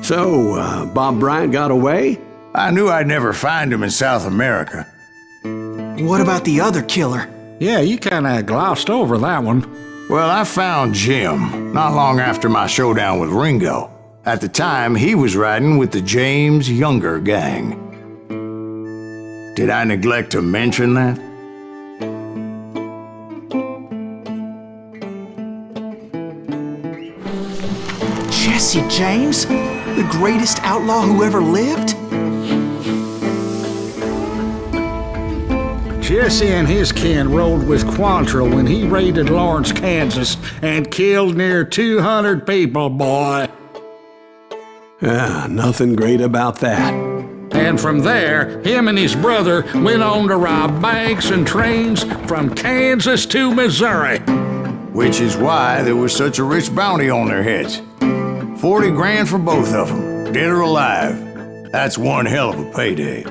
So, Bob Bryant got away? I knew I'd never find him in South America. What about the other killer? Yeah, you kinda glossed over that one. Well, I found Jim not long after my showdown with Ringo. At the time, he was riding with the James Younger gang. Did I neglect to mention that? Jesse James? The greatest outlaw who ever lived? Jesse and his kin rode with Quantrill when he raided Lawrence, Kansas, and killed near 200 people, boy. Nothing great about that. And from there, him and his brother went on to rob banks and trains from Kansas to Missouri. Which is why there was such a rich bounty on their heads. 40 grand for both of them, dead or alive. That's one hell of a payday.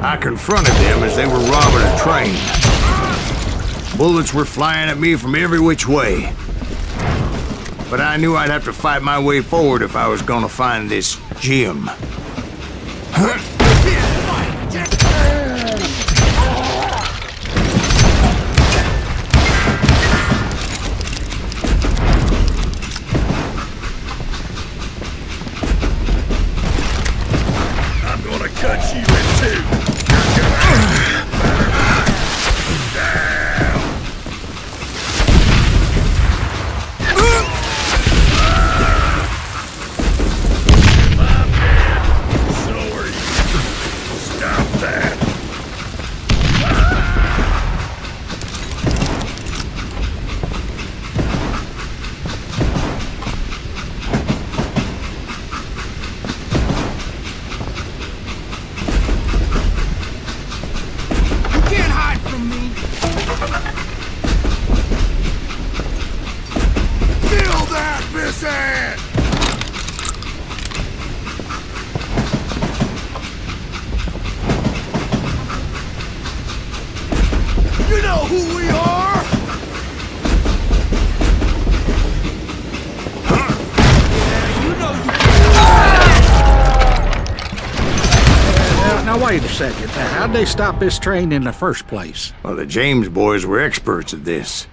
I confronted them as they were robbing a train. Bullets were flying at me from every which way. But I knew I'd have to fight my way forward if I was gonna find this Jim. I'm gonna cut you in two. You know who we are? Huh? Yeah, you know you... Now wait a second. How'd they stop this train in the first place? Well, the James boys were experts at this.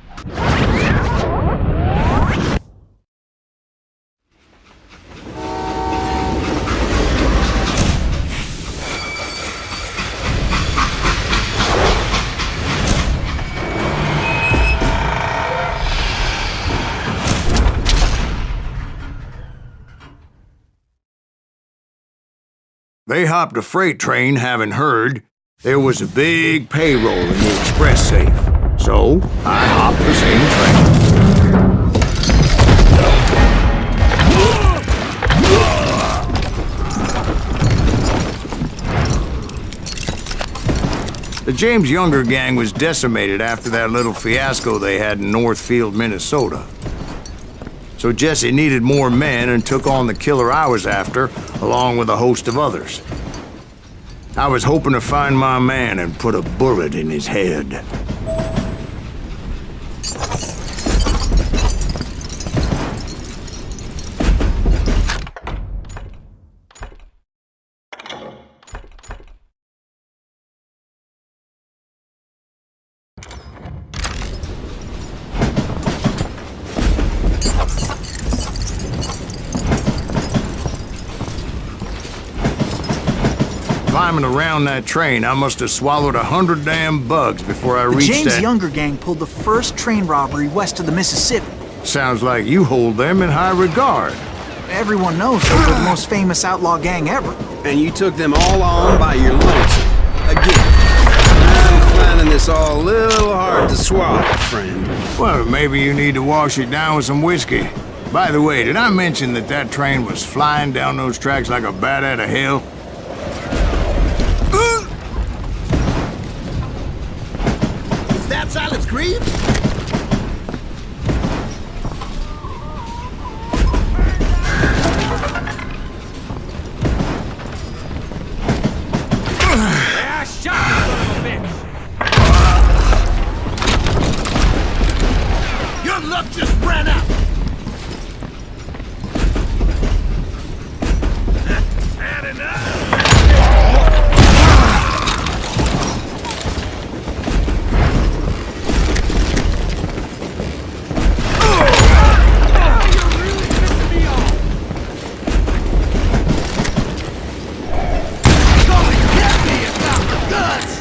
They hopped a freight train, having heard there was a big payroll in the express safe. So, I hopped the same train. The James Younger gang was decimated after that little fiasco they had in Northfield, Minnesota. So Jesse needed more men and took on the killer I was after, along with a host of others. I was hoping to find my man and put a bullet in his head. Climbing around that train, I must have swallowed 100 damn bugs before I reached that... The James Younger gang pulled the first train robbery west of the Mississippi. Sounds like you hold them in high regard. Everyone knows they were the most famous outlaw gang ever. And you took them all on by your lonesome. Again, I'm finding this all a little hard to swallow, friend. Well, maybe you need to wash it down with some whiskey. By the way, did I mention that that train was flying down those tracks like a bat out of hell? Is that Silence Greaves? I shot you, son of a bitch! Your luck just ran out! Had enough? You're really pissing me off! Go and get me about the guts!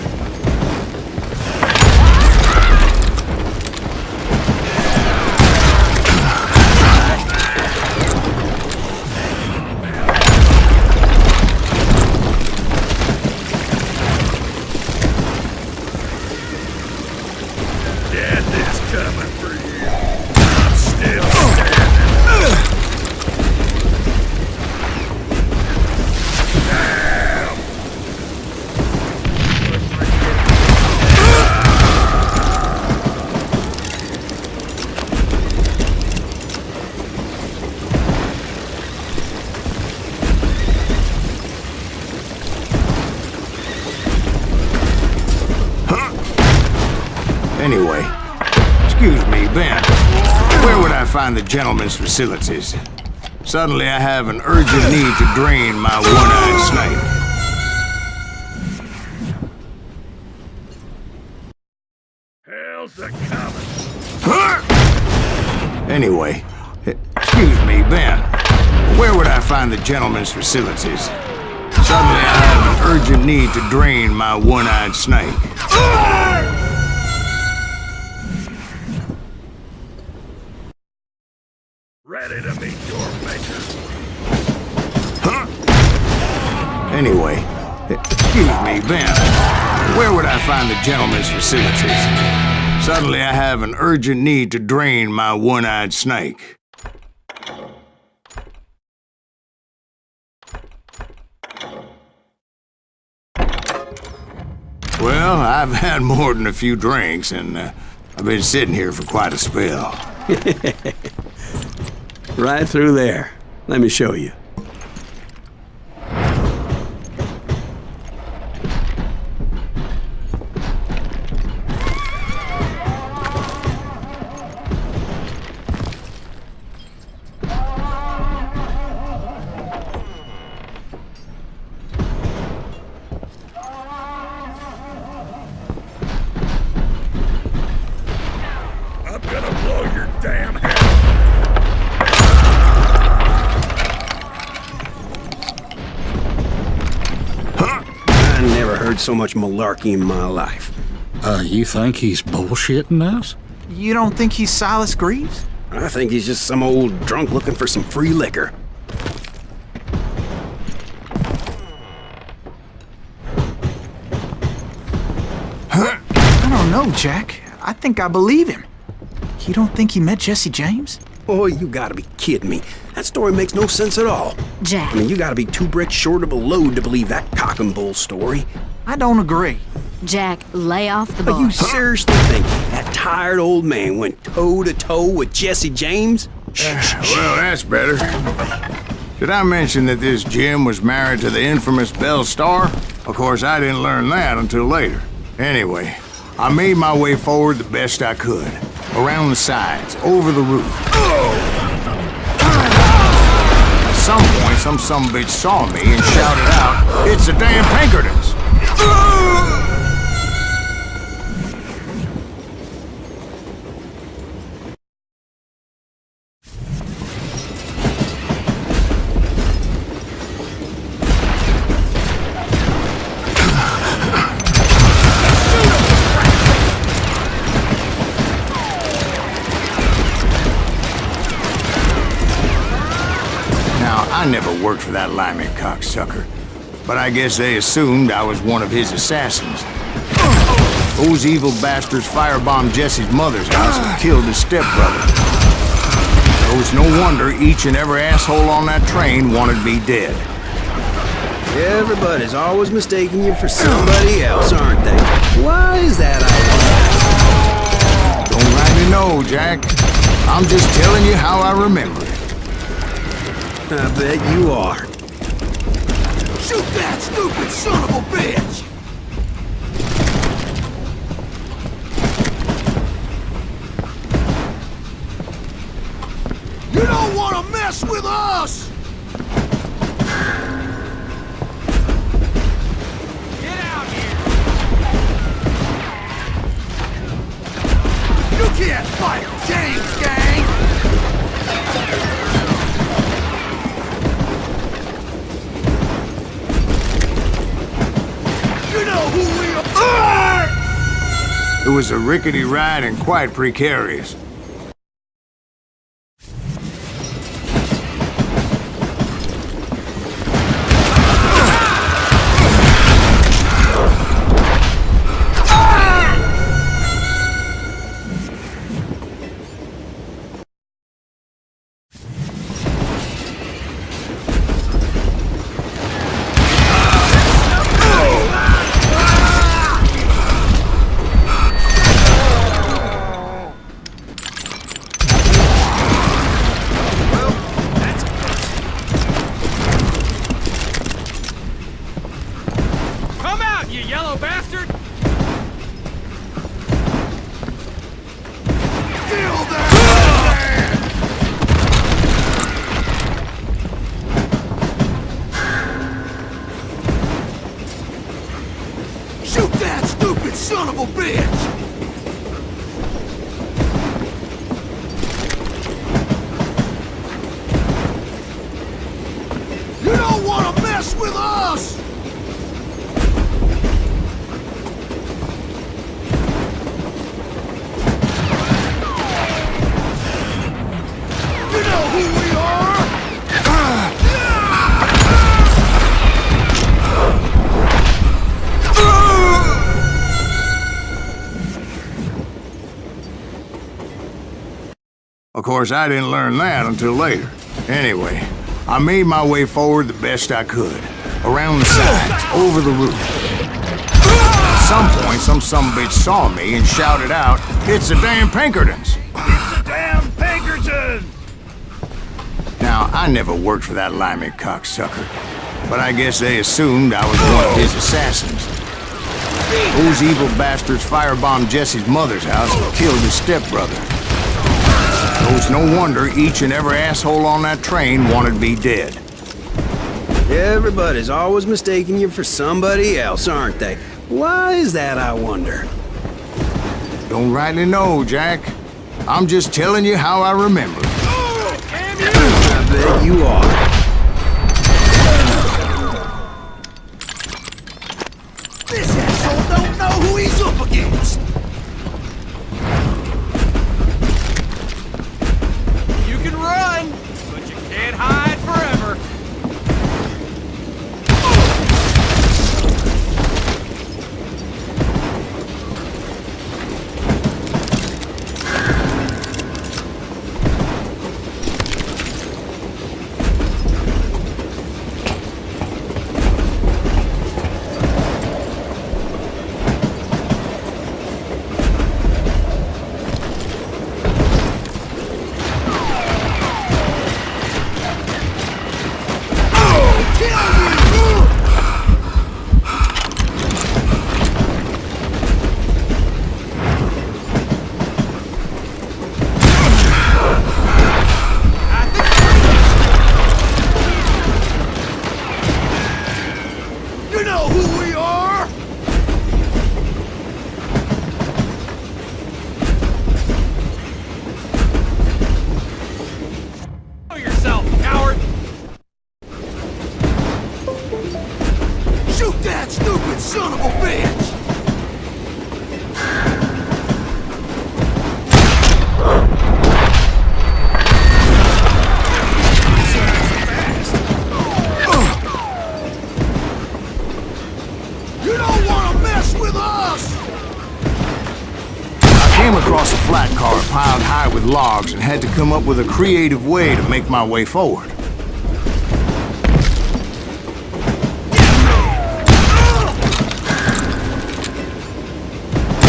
Death is coming for you. I'm still standing. Damn. Anyway, excuse me, Ben. Where would I find the gentleman's facilities? Suddenly I have an urgent need to drain my one-eyed snake. Hell's a coming. Anyway, excuse me, Ben. Where would I find the gentleman's facilities? Suddenly I have an urgent need to drain my one-eyed snake. Ready to meet your maker. Anyway, excuse me, Ben. Where would I find the gentleman's facilities? Suddenly I have an urgent need to drain my one-eyed snake. Well, I've had more than a few drinks, and I've been sitting here for quite a spell. Right through there. Let me show you. I'm gonna blow your damn head. I never heard so much malarkey in my life. You think he's bullshitting us? You don't think he's Silas Greaves? I think he's just some old drunk looking for some free liquor. I don't know, Jack. I think I believe him. You don't think he met Jesse James? Oh, you gotta be kidding me. That story makes no sense at all. Jack. I mean, you gotta be 2 bricks short of a load to believe that cock and bull story. I don't agree. Jack, lay off the But bar. you seriously think that tired old man went toe-to-toe with Jesse James? Well, that's better. Did I mention that this Jim was married to the infamous Belle Starr? Of course, I didn't learn that until later. Anyway, I made my way forward the best I could. Around the sides, over the roof. At some point, some sumbitch saw me and shouted out, "It's the damn Pinkertons!" I never worked for that limey cocksucker, but I guess they assumed I was one of his assassins. Those evil bastards firebombed Jesse's mother's house and killed his stepbrother. So it's no wonder each and every asshole on that train wanted me dead. Everybody's always mistaking you for somebody else, aren't they? Why is that, I Don't rightly know, Jack. I'm just telling you how I remember it. wonder? I bet you are. Shoot that stupid son of a bitch! You don't want to mess with us! Get out here! You can't fight James, gang! You know who we are! It was a rickety ride and quite precarious. Come out, you yellow bastard! Kill that man! Shoot that stupid son of a bitch! You don't want to mess with us! You know who we are! Of course, I didn't learn that until later. Anyway, I made my way forward the best I could. Around the sides, over the roof. At some point, some sumbitch saw me and shouted out, "It's the damn Pinkertons!" It's a damn Pinkerton! Now, I never worked for that limey cocksucker, but I guess they assumed I was one of his assassins. Those evil bastards firebombed Jesse's mother's house and killed his stepbrother. So it's no wonder each and every asshole on that train wanted me dead. Everybody's always mistaking you for somebody else, aren't they? Why is that, I wonder? Don't rightly know, Jack. I'm just telling you how I remember it. I bet you are. This asshole don't know who he's up against! You can run, but you can't hide forever. You know who we are! Show yourself, coward! Shoot that stupid son of a bitch! You don't want to mess with us! I came across a flat car piled high with logs and had to come up with a creative way to make my way forward.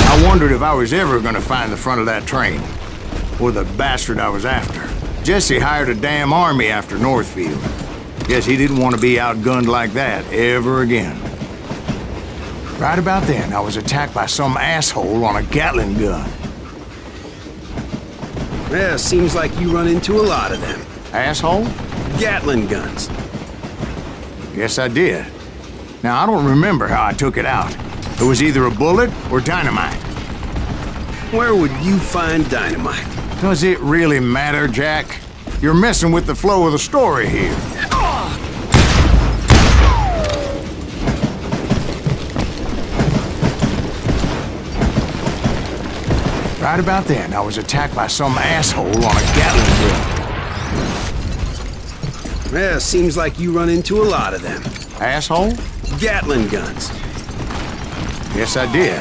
I wondered if I was ever gonna find the front of that train, or the bastard I was after. Jesse hired a damn army after Northfield. Guess he didn't want to be outgunned like that ever again. Right about then, I was attacked by some asshole on a Gatling gun. Yeah, seems like you run into a lot of them. Asshole? Gatling guns. Yes, I did. Now, I don't remember how I took it out. It was either a bullet or dynamite. Where would you find dynamite? Does it really matter, Jack? You're messing with the flow of the story here. Right about then, I was attacked by some asshole on a Gatling gun. Yeah, seems like you run into a lot of them. Asshole? Gatling guns. Yes, I did.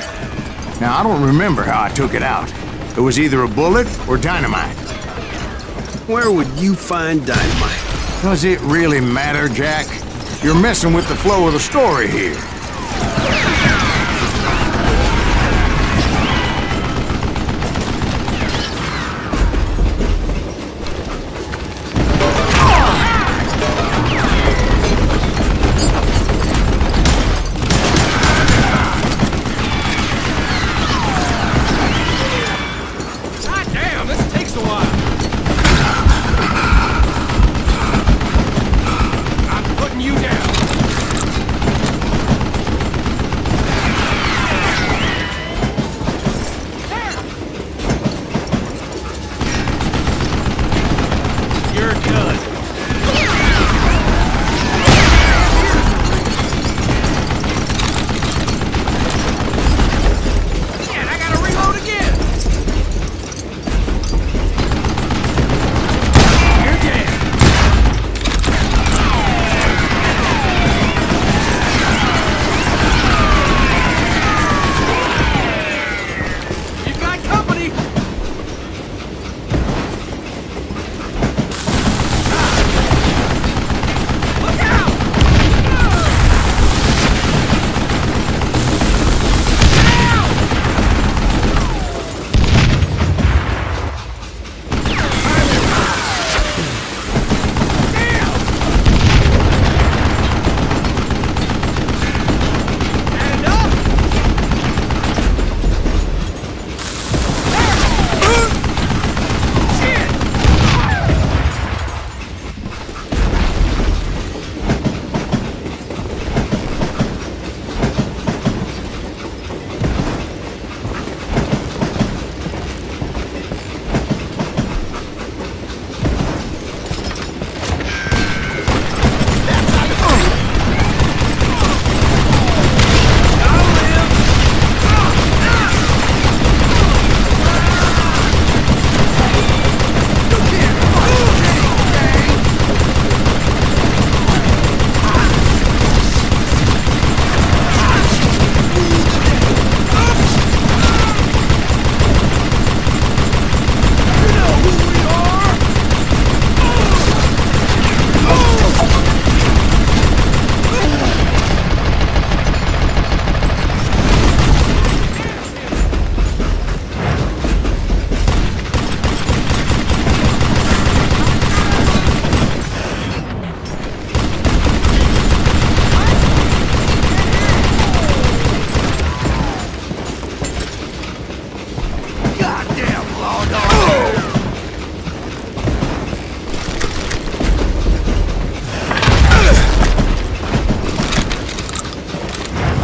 Now, I don't remember how I took it out. It was either a bullet or dynamite. Where would you find dynamite? Does it really matter, Jack? You're messing with the flow of the story here.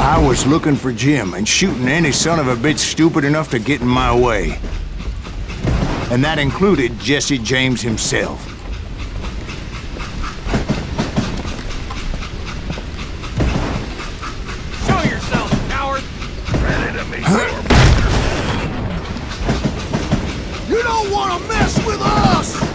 I was looking for Jim and shooting any son of a bitch stupid enough to get in my way. And that included Jesse James himself. Show yourself, coward! Ready to meet You don't want to mess with us!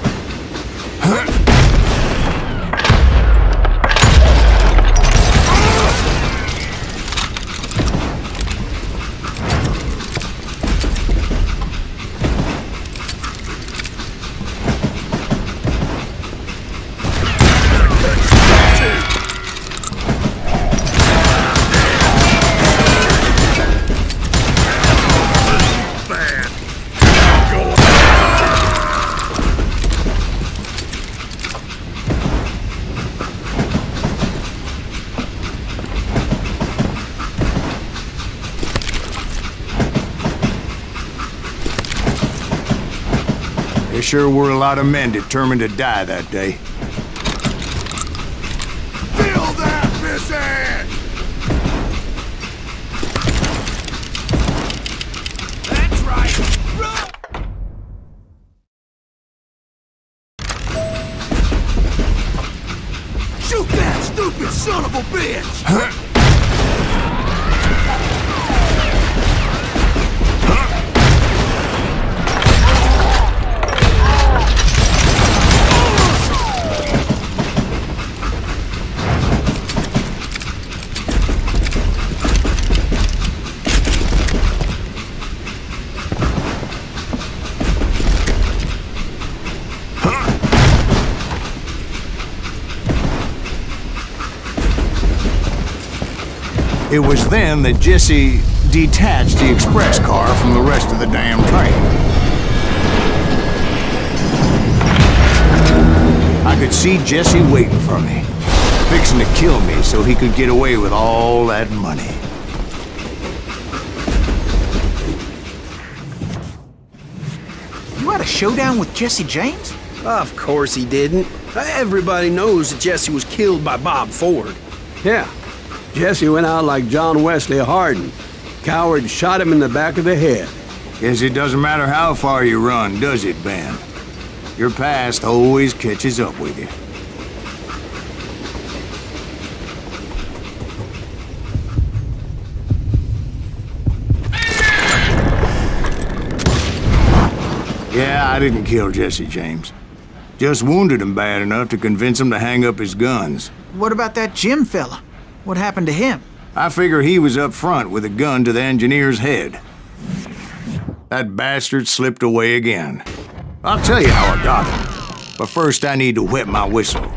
sure were a lot of men determined to die that day. Kill that pissant! That's right! Run! Shoot that stupid son of a bitch! It was then that Jesse detached the express car from the rest of the damn train. I could see Jesse waiting for me, fixing to kill me so he could get away with all that money. You had a showdown with Jesse James? Of course he didn't. Everybody knows that Jesse was killed by Bob Ford. Yeah. Jesse went out like John Wesley Hardin. Coward shot him in the back of the head. Guess it doesn't matter how far you run, does it, Ben? Your past always catches up with you. Yeah, I didn't kill Jesse James. Just wounded him bad enough to convince him to hang up his guns. What about that Jim fella? What happened to him? I figure he was up front with a gun to the engineer's head. That bastard slipped away again. I'll tell you how I got him. But first I need to wet my whistle.